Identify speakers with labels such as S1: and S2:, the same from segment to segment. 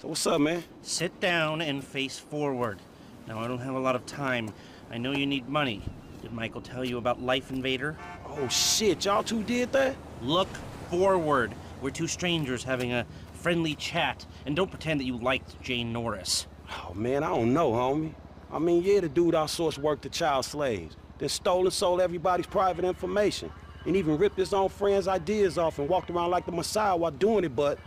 S1: So what's up, man?
S2: Sit down and face forward. Now, I don't have a lot of time. I know you need money. Did Michael tell you about Life Invader?
S1: Oh shit, y'all two did that?
S2: Look forward. We're two strangers having a friendly chat, and don't pretend that you liked Jane Norris.
S1: Oh man, I don't know, homie. I mean, yeah, the dude outsourced work to child slaves, then stole and sold everybody's private information, and even ripped his own friends' ideas off and walked around like the Messiah while doing it, but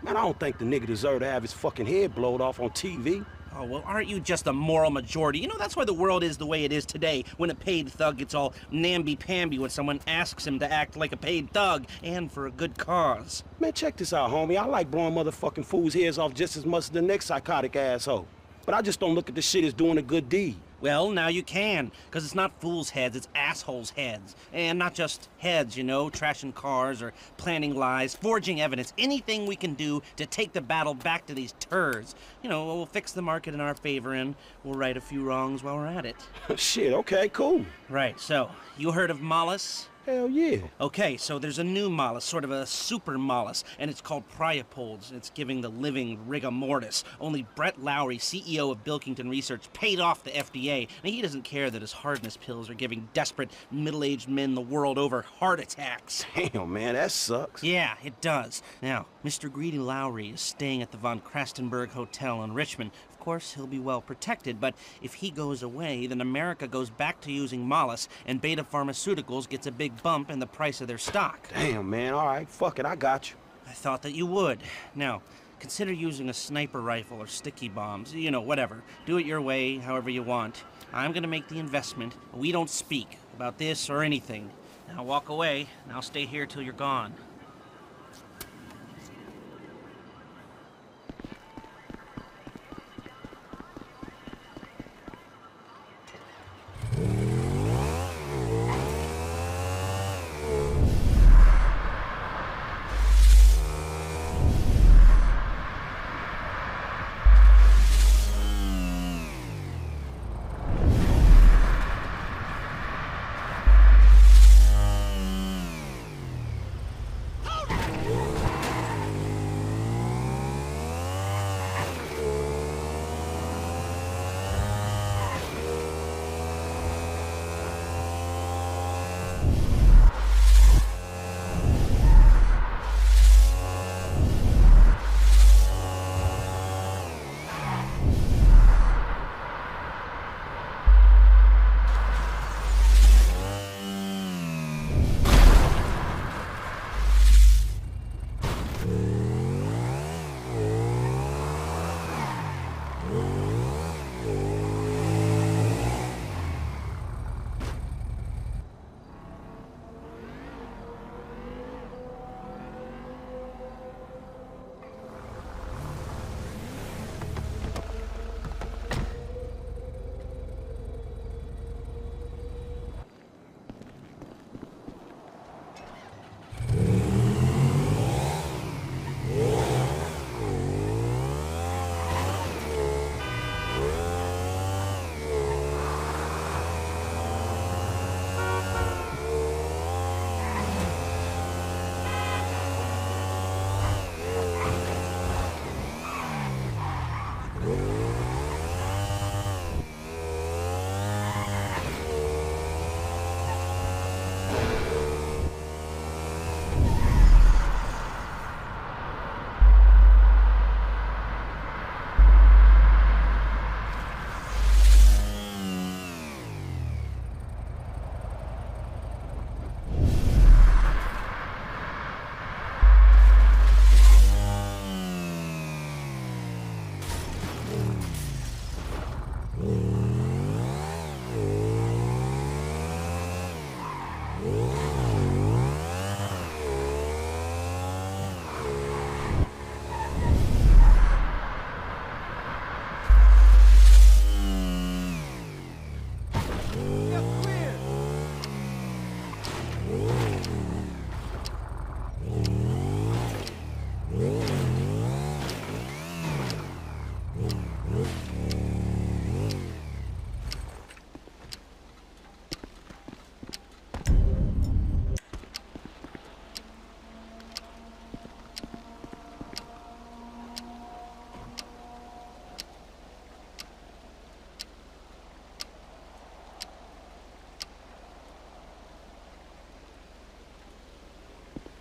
S1: man, I don't think the nigga deserved to have his fucking head blowed off on TV.
S2: Oh, well, aren't you just a moral majority? You know, that's why the world is the way it is today, when a paid thug gets all namby-pamby when someone asks him to act like a paid thug, and for a good cause.
S1: Man, check this out, homie. I like blowing motherfucking fools' heads off just as much as the next psychotic asshole. But I just don't look at this shit as doing a good deed.
S2: Well, now you can, because it's not fools' heads, it's assholes' heads. And not just heads, you know, trashing cars or planning lies, forging evidence, anything we can do to take the battle back to these turds. You know, we'll fix the market in our favor and we'll right a few wrongs while we're at it.
S1: Shit, okay, cool.
S2: Right, so, you heard of Mollis?
S1: Hell yeah.
S2: Okay, so there's a new mollusk, sort of a super mollusk, and it's called Priapods. It's giving the living rigor mortis. Only Brett Lowry, CEO of Bilkington Research, paid off the FDA, and he doesn't care that his hardness pills are giving desperate middle-aged men the world over heart attacks.
S1: Damn, man, that sucks.
S2: Yeah, it does. Now, Mr. Greedy Lowry is staying at the Von Krastenberg Hotel in Richmond. Of course, he'll be well protected, but if he goes away, then America goes back to using Mollis, and Beta Pharmaceuticals gets a big bump in the price of their stock.
S1: Damn, man, all right, fuck it, I got you.
S2: I thought that you would. Now, consider using a sniper rifle or sticky bombs, you know, whatever. Do it your way, however you want. I'm gonna make the investment. We don't speak about this or anything. Now walk away, and I'll stay here till you're gone.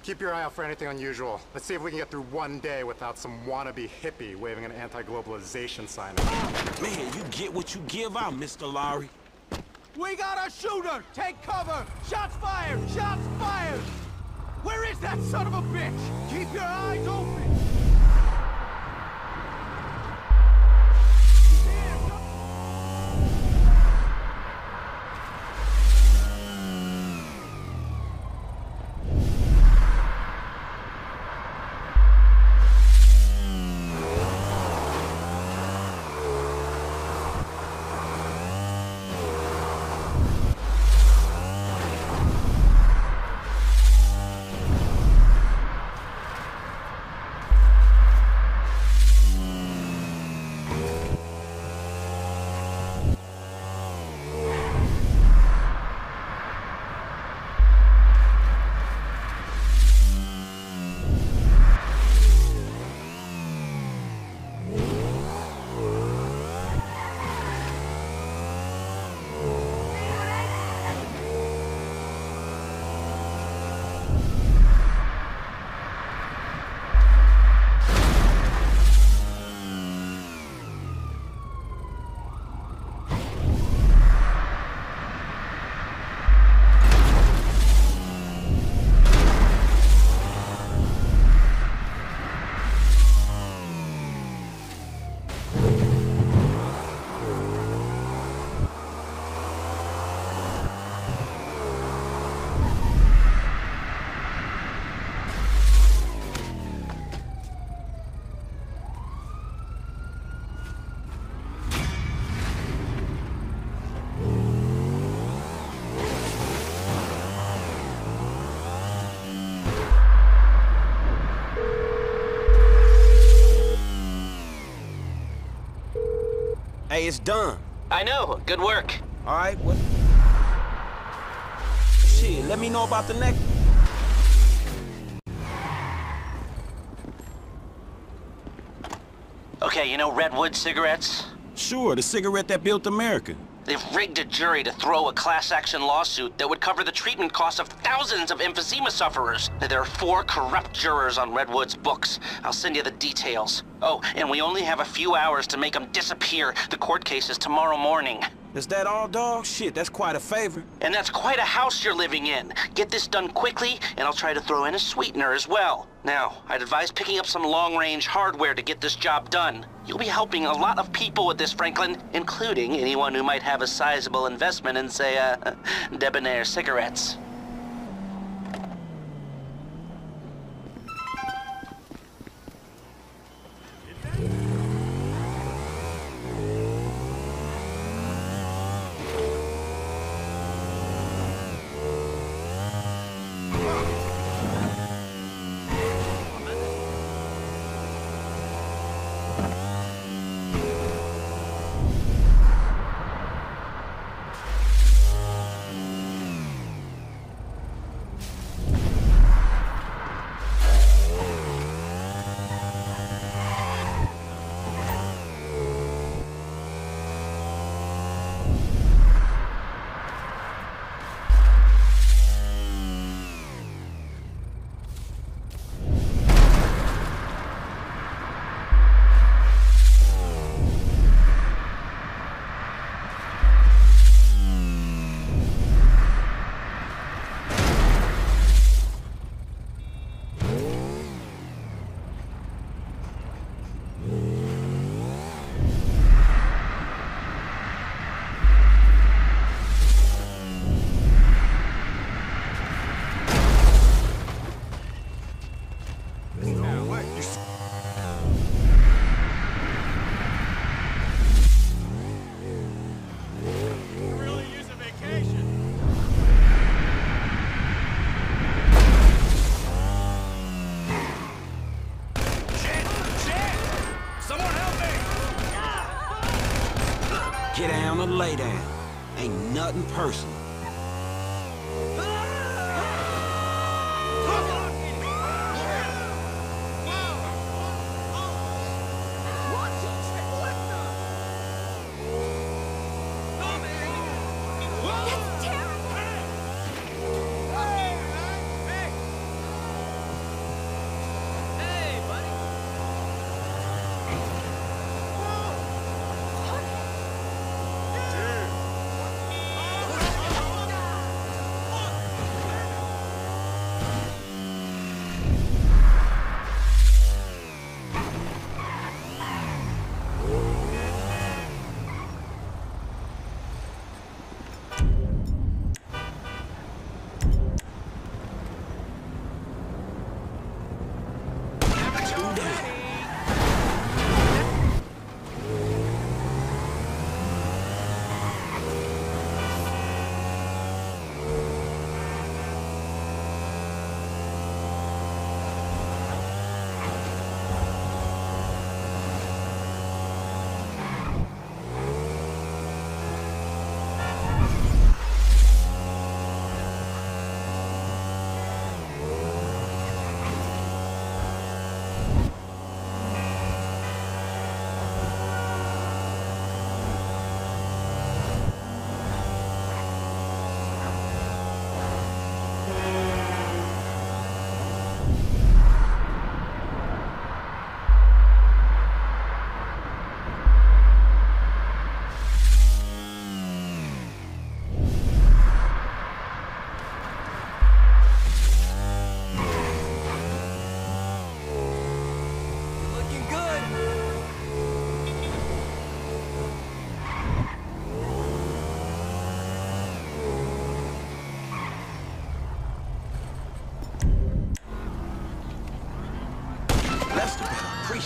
S3: Keep your eye out for anything unusual. Let's see if we can get through one day without some wannabe hippie waving an anti-globalization sign.
S1: Man, you get what you give out, Mr. Lowry.
S4: We got a shooter! Take cover! Shots fired! Shots fired! Where is that son of a bitch? Keep your eyes open!
S1: Hey, it's done.
S2: I know. Good work.
S1: All right, what? Shit, let me know about the next.
S2: Okay, you know Redwood cigarettes?
S1: Sure, the cigarette that built America.
S2: They've rigged a jury to throw a class-action lawsuit that would cover the treatment costs of thousands of emphysema sufferers. There are 4 corrupt jurors on Redwood's books. I'll send you the details. Oh, and we only have a few hours to make them disappear. The court case is tomorrow morning.
S1: Is that all, dog? Shit, that's quite a favor.
S2: And that's quite a house you're living in. Get this done quickly, and I'll try to throw in a sweetener as well. Now, I'd advise picking up some long-range hardware to get this job done. You'll be helping a lot of people with this, Franklin, including anyone who might have a sizable investment in, say, Debonair cigarettes.
S1: Get down and lay down. Ain't nothing personal.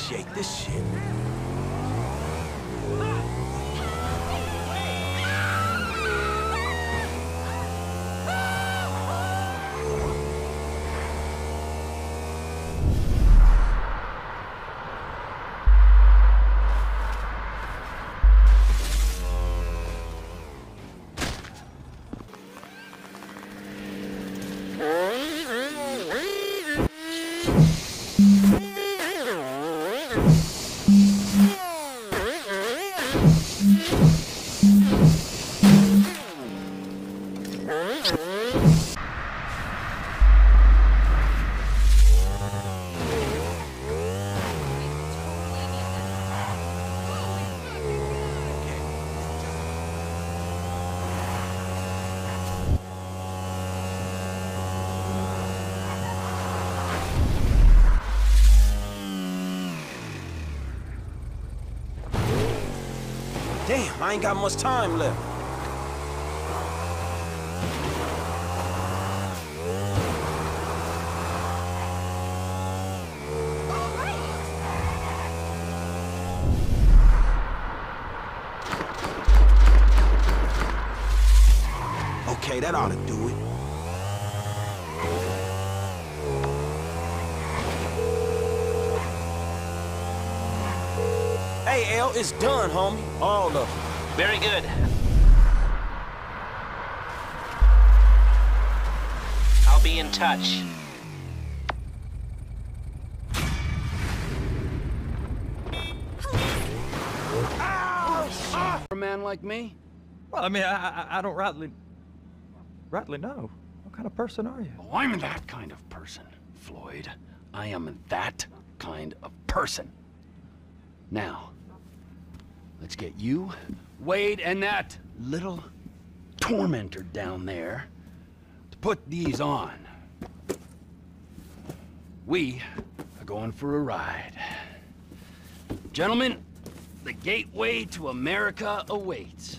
S1: appreciate this shit. Damn, I ain't got much time left. Okay, that ought to do it. Hey, L, it's done, homie. All of it.
S2: Very good. I'll be in touch.
S5: For a man like me?
S6: Well, I mean, I don't rightly know. What kind of person are you?
S5: Oh, I'm that kind of person, Floyd. I am that kind of person. Now, let's get you, Wade, and that little tormentor down there to put these on. We are going for a ride. Gentlemen, the gateway to America awaits.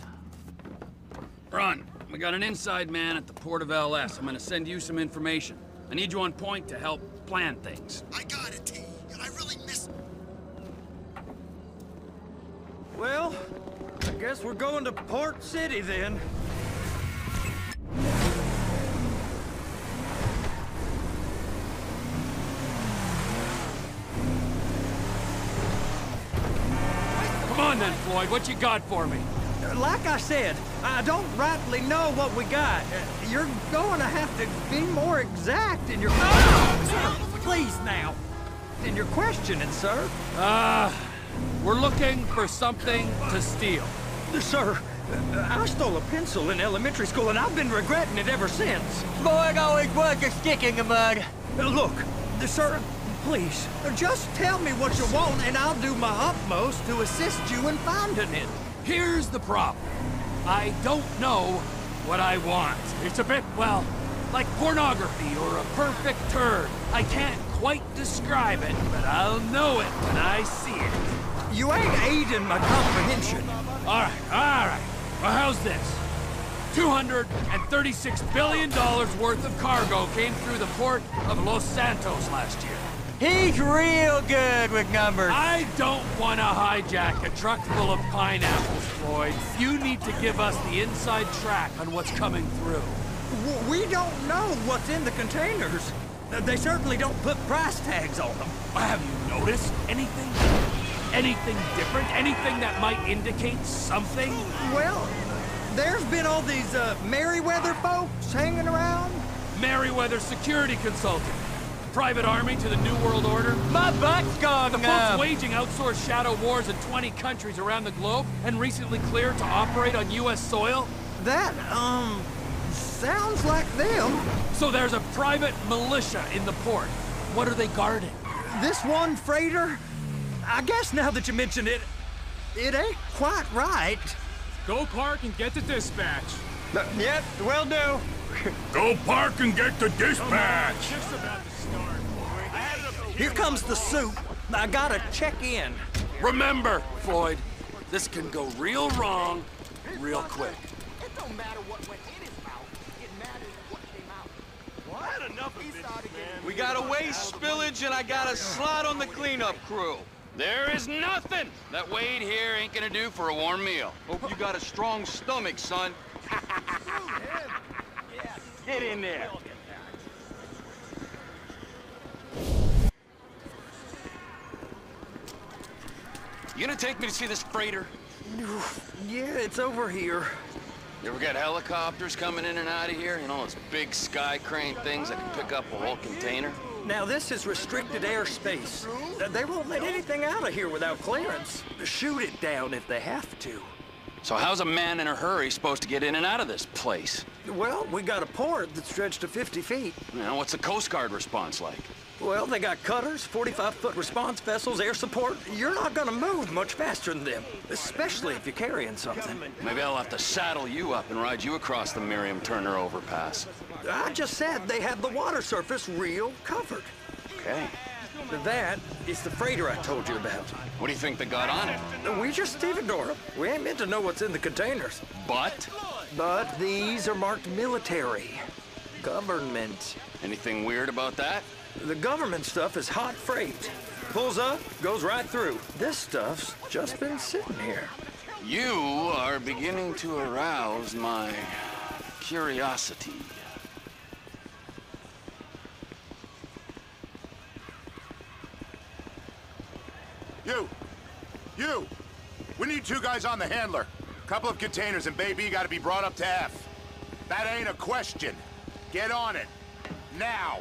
S5: Run. We got an inside man at the port of LS. I'm gonna send you some information. I need you on point to help plan things.
S7: I got it, T. I really miss...
S6: Well, I guess we're going to Port City then.
S5: Come on then, Floyd. What you got for me?
S6: Like I said, I don't rightly know what we got. You're going to have to be more exact in your... Please now. In your questioning, sir.
S5: We're looking for something to steal.
S6: Sir, I stole a pencil in elementary school, and I've been regretting it ever since.
S8: Boy, always was a stick in the mud.
S6: Look, sir, please, just tell me what you want, and I'll do my utmost to assist you in finding it.
S5: Here's the problem. I don't know what I want. It's a bit, well, like pornography or a perfect turd. I can't quite describe it, but I'll know it when I see it.
S6: You ain't aiding my comprehension.
S5: All right. Well, how's this? $236 billion worth of cargo came through the port of Los Santos last year.
S8: He's real good with numbers.
S5: I don't want to hijack a truck full of pineapples, Floyd. You need to give us the inside track on what's coming through.
S6: We don't know what's in the containers. They certainly don't put price tags on them.
S5: Have you noticed anything? Anything different? Anything that might indicate something?
S6: Well, there's been all these Merryweather folks hanging around.
S5: Merryweather Security Consulting. Private army to the New World Order.
S8: My butt's gone
S5: The folks waging outsourced shadow wars in 20 countries around the globe and recently cleared to operate on U.S. soil.
S6: That, sounds like them.
S5: So there's a private militia in the port. What are they guarding?
S6: This one freighter, I guess now that you mention it, it ain't quite right.
S9: Go park and get to dispatch.
S6: Yep, will do.
S5: Go park and get to dispatch!
S9: Just about to start. I had it up to
S6: Here comes the soup. I gotta check in.
S5: Remember, Floyd, this can go real wrong real quick.
S4: It don't matter what went in his mouth. It matters what came out.
S9: I had enough of this, man.
S10: We got a waste spillage and I got a slot on the cleanup crew.
S5: There is nothing that Wade here ain't gonna do for a warm meal.
S10: Hope you got a strong stomach, son.
S5: Get in there. You gonna take me to see this freighter?
S6: Yeah, it's over here.
S5: You ever got helicopters coming in and out of here? You know, those big sky crane things that can pick up a whole container?
S6: Now, this is restricted airspace. They won't let anything out of here without clearance. Shoot it down if they have to.
S5: So how's a man in a hurry supposed to get in and out of this place?
S6: Well, we got a port that's stretched to 50 feet.
S5: You know, what's the Coast Guard response like?
S6: Well, they got cutters, 45-foot response vessels, air support. You're not gonna move much faster than them, especially if you're carrying something.
S5: Maybe I'll have to saddle you up and ride you across the Miriam Turner overpass.
S6: I just said they have the water surface real covered.
S5: Okay.
S6: That is the freighter I told you about.
S5: What do you think they got on it?
S6: We just stevedore them. We ain't meant to know what's in the containers.
S5: But?
S6: But these are marked military. Government.
S5: Anything weird about that?
S6: The government stuff is hot freight. Pulls up, goes right through. This stuff's just been sitting here.
S5: You are beginning to arouse my curiosity.
S11: You! We need 2 guys on the handler. Couple of containers and Baby gotta be brought up to F. That ain't a question. Get on it. Now!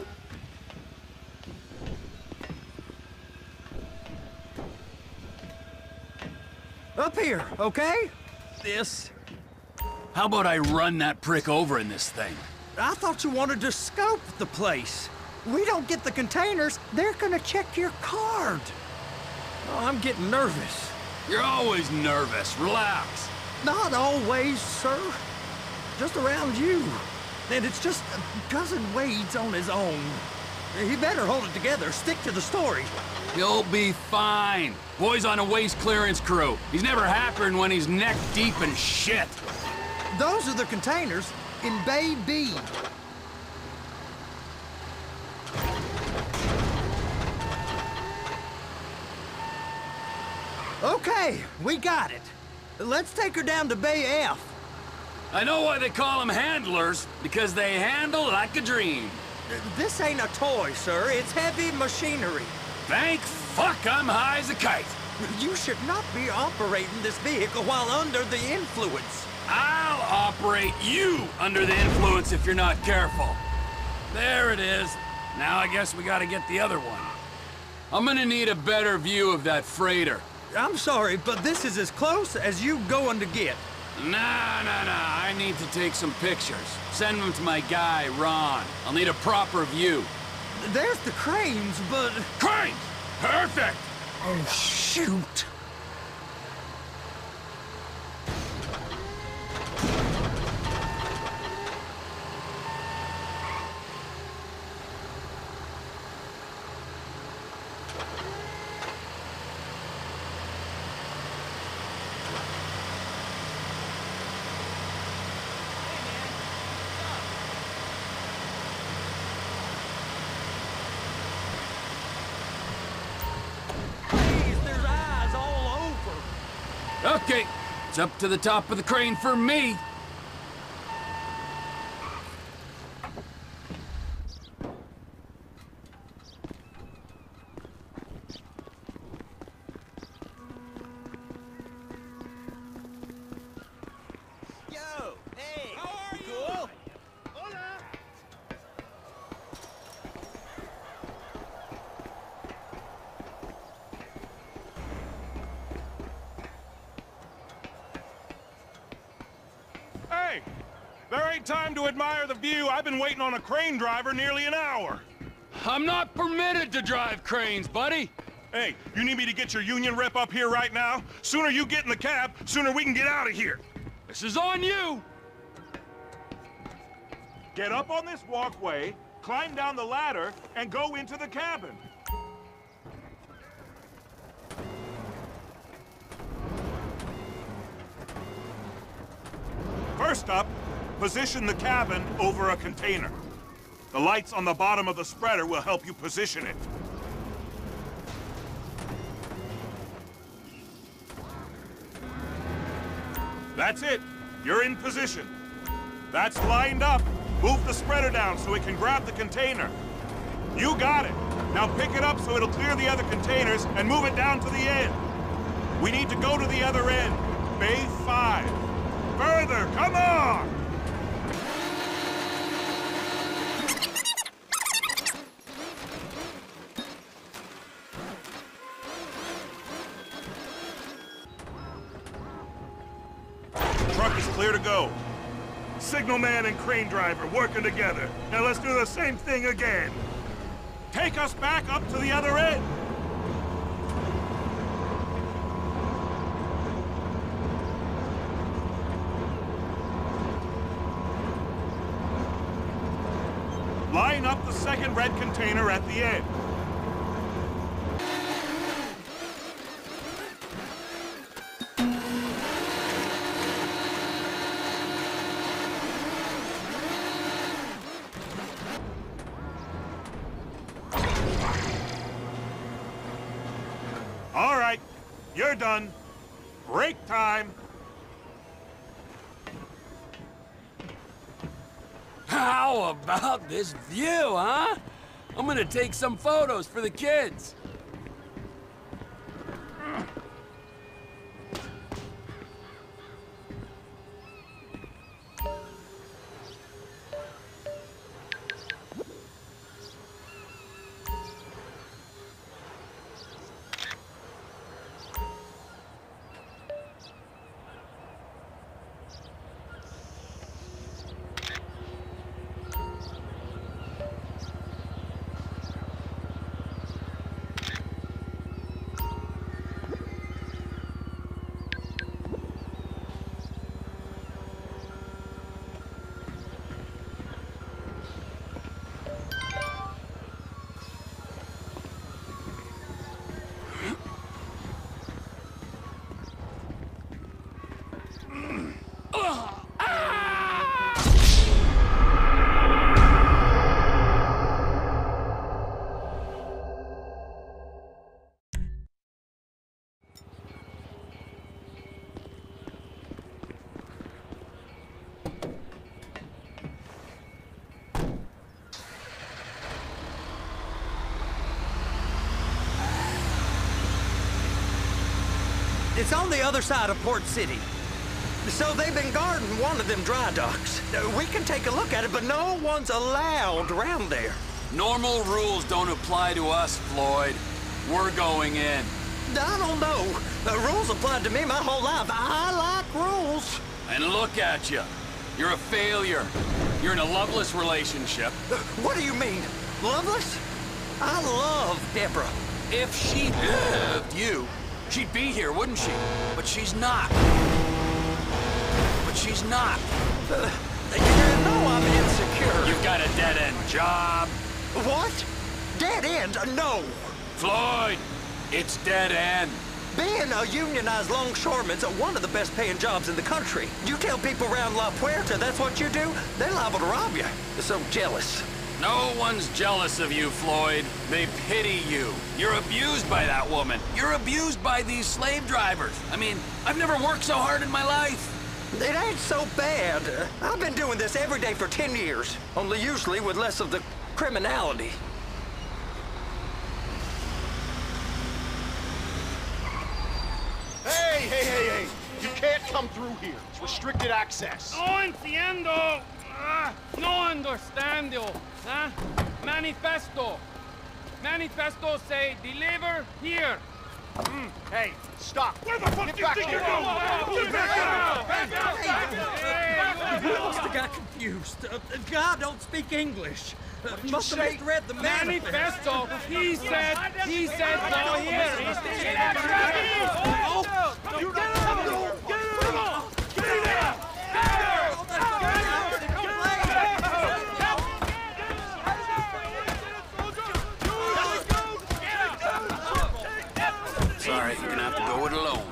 S6: Up here, okay? This.
S5: How about I run that prick over in this thing?
S6: I thought you wanted to scope the place. We don't get the containers, they're gonna check your card. Oh, I'm getting nervous.
S5: You're always nervous. Relax.
S6: Not always, sir. Just around you. And it's just Cousin Wade's on his own. He better hold it together. Stick to the story.
S5: You'll be fine. Boy's on a waste clearance crew. He's never happier than when he's neck deep in shit.
S6: Those are the containers in Bay B. Okay, we got it. Let's take her down to Bay F.
S5: I know why they call them handlers, because they handle like a dream.
S6: This ain't a toy, sir. It's heavy machinery.
S5: Thank fuck I'm high as a kite.
S6: You should not be operating this vehicle while under the influence.
S5: I'll operate you under the influence if you're not careful. There it is. Now I guess we gotta get the other one. I'm gonna need a better view of that freighter.
S6: I'm sorry, but this is as close as you going to get.
S5: Nah. I need to take some pictures. Send them to my guy, Ron. I'll need a proper view.
S6: There's the cranes, but...
S5: Cranes! Perfect!
S6: Oh, shoot!
S5: Okay, it's up to the top of the crane for me.
S4: Yo, hey, how are you? Cool? Hola.
S9: Hey! There ain't time to admire the view. I've been waiting on a crane driver nearly an hour.
S5: I'm not permitted to drive cranes, buddy.
S9: Hey, you need me to get your union rep up here right now? Sooner you get in the cab, sooner we can get out of here.
S5: This is on you.
S9: Get up on this walkway, climb down the ladder, and go into the cabin. First up, position the cabin over a container. The lights on the bottom of the spreader will help you position it. That's it. You're in position. That's lined up. Move the spreader down so it can grab the container. You got it. Now pick it up so it'll clear the other containers and move it down to the end. We need to go to the other end. Bay 5. Further, come on! Truck is clear to go. Signalman and crane driver working together. Now let's do the same thing again. Take us back up to the other end. Line up the second red container at the end. All right, you're done. Break time.
S12: How about this view, huh? I'm gonna take some photos for the kids.
S6: It's on the other side of Port City. So they've been guarding one of them dry docks. We can take a look at it, but no one's allowed around there.
S12: Normal rules don't apply to us, Floyd. We're going in.
S6: I don't know. The rules applied to me my whole life. I like rules.
S12: And look at you. You're a failure. You're in a loveless relationship.
S6: What do you mean? Loveless? I love Deborah.
S12: If she loved you, she'd be here, wouldn't she? But she's not. She's not.
S6: You know I'm insecure.
S12: You've got a dead-end job.
S6: What? Dead end? No.
S12: Floyd, it's dead end.
S6: Being a unionized longshoreman's one of the best paying jobs in the country. You tell people around La Puerta that's what you do, they're liable to rob you. They're so jealous.
S12: No one's jealous of you, Floyd. They pity you. You're abused by that woman. You're abused by these slave drivers. I mean, I've never worked so hard in my life.
S6: It ain't so bad. I've been doing this every day for 10 years, only usually with less of the criminality.
S7: Hey! You can't come through here. It's restricted access.
S13: No entiendo. No understando. Huh? Manifesto. Manifesto say deliver here.
S7: Hey, stop.
S9: Where the fuck do you think you're going?
S13: Get back
S6: You must have got confused. God don't speak English. Must have misread the
S13: manifesto. He said go here.
S12: Sorry, you're gonna have to go it alone.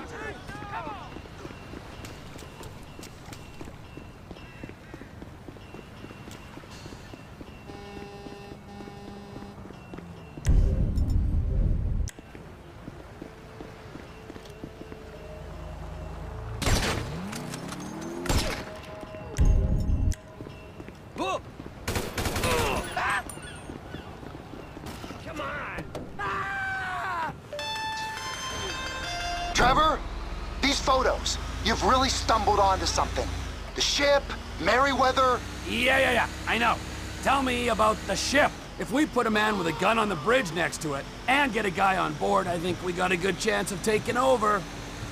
S14: You've really stumbled onto something. The ship, Merryweather...
S5: Yeah, I know. Tell me about the ship. If we put a man with a gun on the bridge next to it, and get a guy on board, I think we got a good chance of taking over.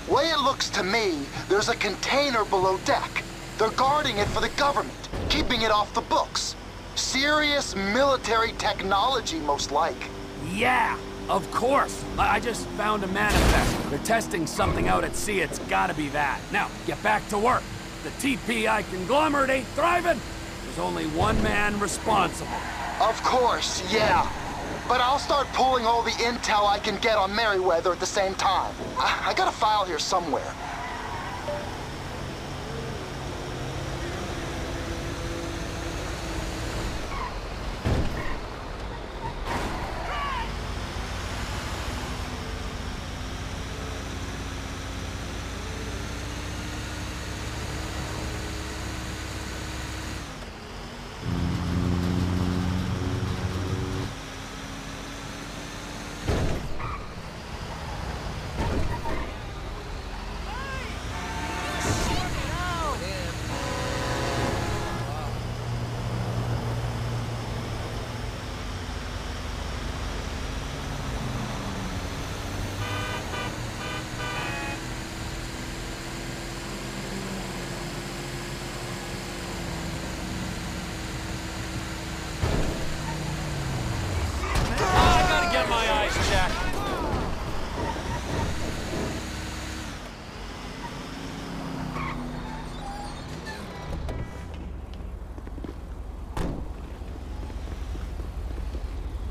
S14: Way it looks to me, there's a container below deck. They're guarding it for the government, keeping it off the books. Serious military technology, most like.
S5: Yeah, of course. I just found a manifest. They're testing something out at sea. It's gotta be that. Now, get back to work. The TPI conglomerate ain't thriving. There's only one man responsible.
S14: Of course, yeah. But I'll start pulling all the intel I can get on Merryweather at the same time. I got a file here somewhere.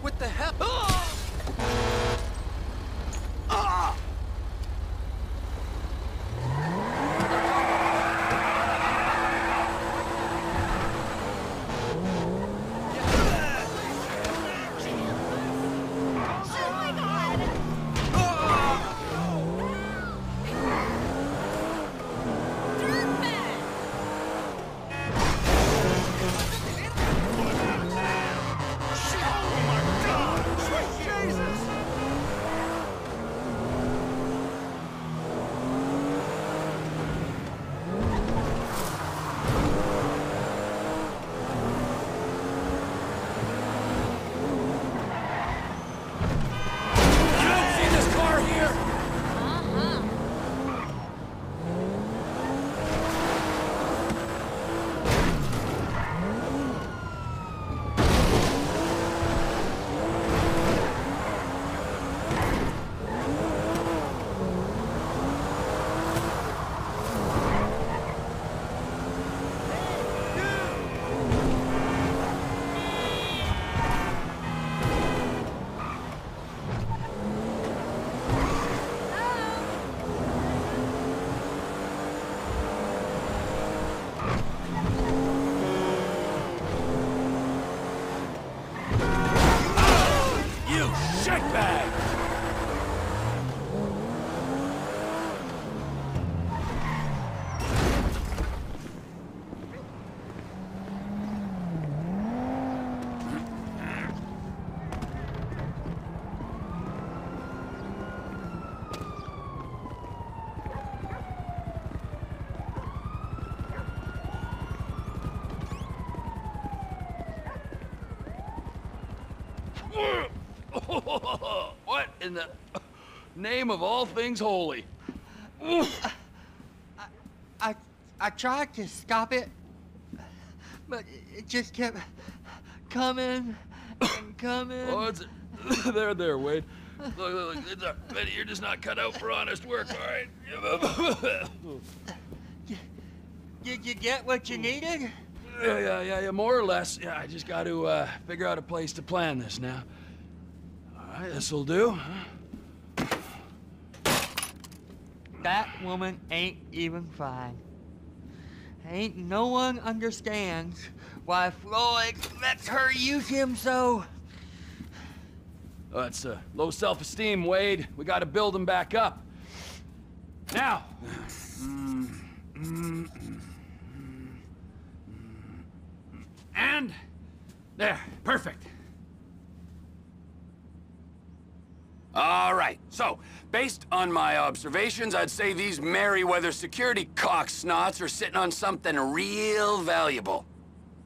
S8: What the hell?
S5: What in the name of all things holy?
S8: I tried to stop it, but it just kept coming and coming.
S5: Oh, it's there, Wade. Look, Betty, you're just not cut out for honest work, all right?
S8: Did you get what you needed?
S5: Yeah, more or less. Yeah, I just got to figure out a place to plan this now. All right, this'll do.
S8: That woman ain't even fine. Ain't no one understands why Floyd lets her use him so.
S5: Oh, that's low self-esteem, Wade. We got to build him back up. Now. And there, perfect.
S12: All right, so, based on my observations, I'd say these Merryweather security cocksnots are sitting on something real valuable.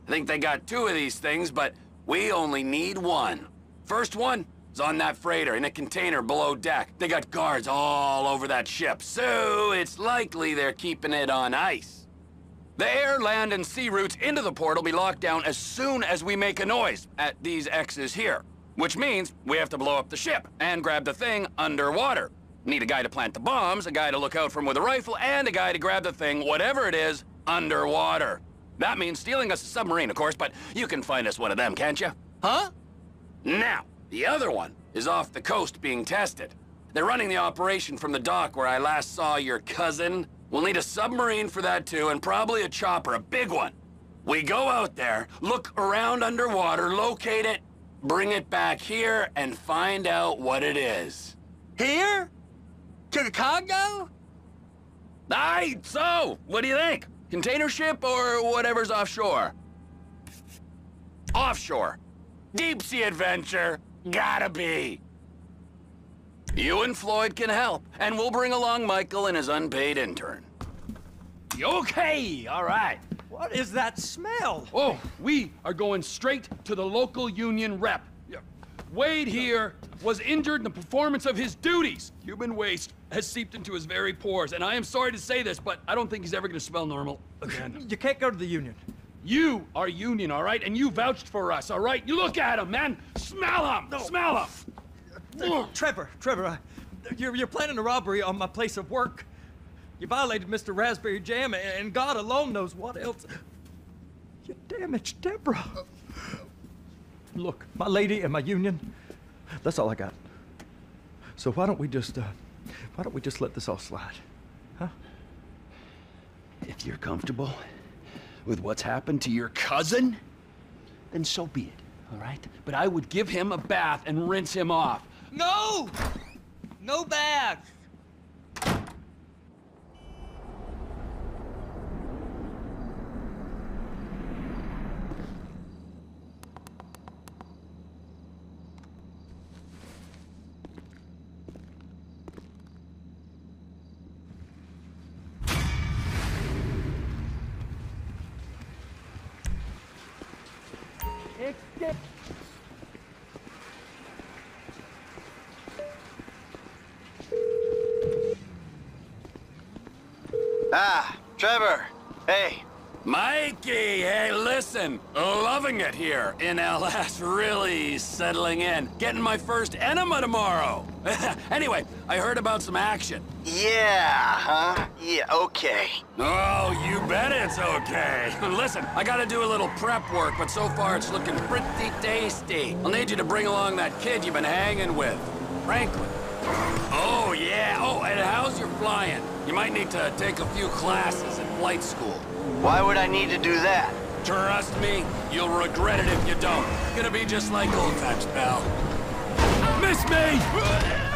S12: I think they got 2 of these things, but we only need 1. First one is on that freighter in a container below deck. They got guards all over that ship, so it's likely they're keeping it on ice. The air, land, and sea routes into the port will be locked down as soon as we make a noise at these X's here. Which means we have to blow up the ship and grab the thing underwater. Need a guy to plant the bombs, a guy to look out for him with a rifle, and a guy to grab the thing, whatever it is, underwater. That means stealing us a submarine, of course, but you can find us one of them, can't you? Huh? Now, the other one is off the coast being tested. They're running the operation from the dock where I last saw your cousin. We'll need a submarine for that too, and probably a chopper, a big one. We go out there, look around underwater, locate it, bring it back here, and find out what it is.
S8: Here? To the Congo?
S12: Aye, so, what do you think? Container ship or whatever's offshore? Offshore. Deep sea adventure. Gotta be. You and Floyd can help, and we'll bring along Michael and his unpaid intern.
S5: Okay, all right.
S6: What is that smell?
S5: Oh, we are going straight to the local union rep. Wade here was injured in the performance of his duties. Human waste has seeped into his very pores, and I am sorry to say this, but I don't think he's ever gonna smell normal again.
S6: You can't go to the union.
S5: You are union, all right? And you vouched for us, all right? You look at him, man. Smell him. No. Smell him.
S6: Trevor, you're planning a robbery on my place of work. You violated Mr. Raspberry Jam, and God alone knows what else. You damaged Deborah. Look, my lady and my union, that's all I got. So why don't we just let this all slide, huh?
S5: If you're comfortable with what's happened to your cousin, then so be it, all right? But I would give him a bath and rinse him off.
S8: No! No baths!
S15: Ah, Trevor. Hey.
S12: Mikey, hey, listen. Loving it here in LS, really settling in. Getting my first enema tomorrow. Anyway, I heard about some action.
S15: Yeah, huh? Yeah, okay.
S12: Oh, you bet it's okay. Listen, I gotta do a little prep work, but so far it's looking pretty tasty. I'll need you to bring along that kid you've been hanging with, Franklin. Oh, yeah. Oh, and how's your flying? You might need to take a few classes in flight school.
S15: Why would I need to do that?
S12: Trust me, you'll regret it if you don't. Gonna be just like old times, pal.
S5: Miss me!